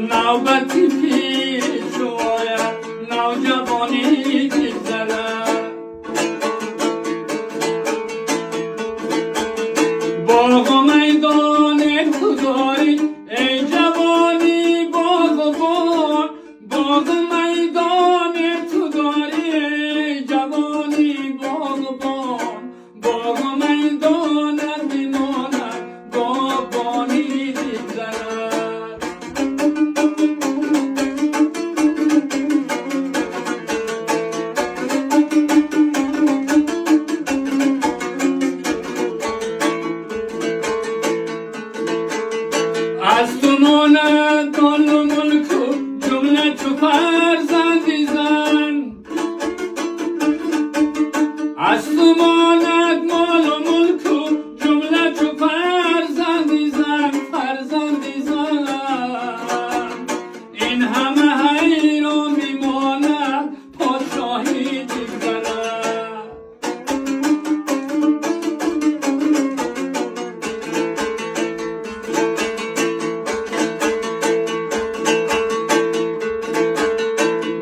نوبتی پیش آید نوجوانی بگذرد باغ و میدان تو داری ای جوانی باغبان باغ و میدان تو داری ای جوانی باغبان باغ و میدانت میماند باغبانی بگذرد از تو ماند مال و ملک و جمله چو فرزندی زن از تو ماند مال و ملک و جمله چو فرزندی زن فرزندی زن این همه حیرا میماند پادشاهی بگذرد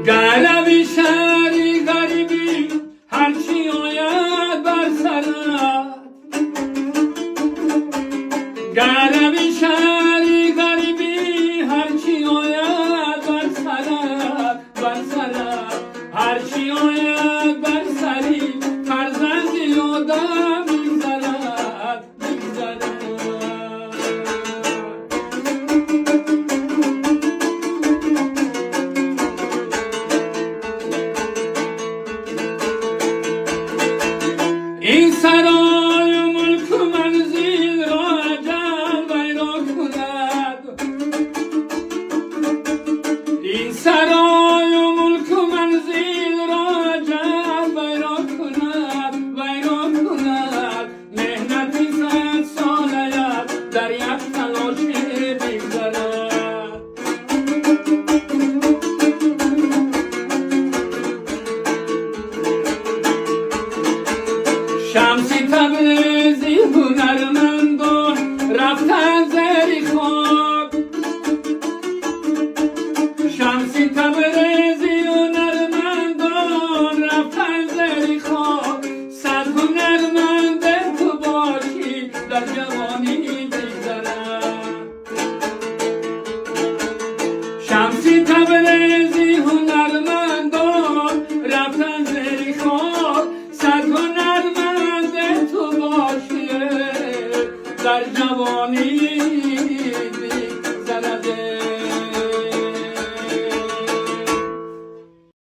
گروی شهری غریبی هرچی آید بر سرت گروی شهری غریبی هرچی آید بر سرت هرچی آید بر سری فرزندی آدم میگذرد این سرای و ملک و منزل را اجل ویرا کند این سرای و ملک و منزل را اجل ویرا کند مهنتی 100 ساله‌ات در یک تلاشه بگذرد شمسی تبریزی هنرمندان رفتن زیر خاک شمسی تبریزی هنرمندان رفتن زیر خاک صد هنرمند تو باشی در جوانی بگذرد شمسی تبریزی هنرمندان رفتن زیر خاک صد هنرمند تو باشی در جوانی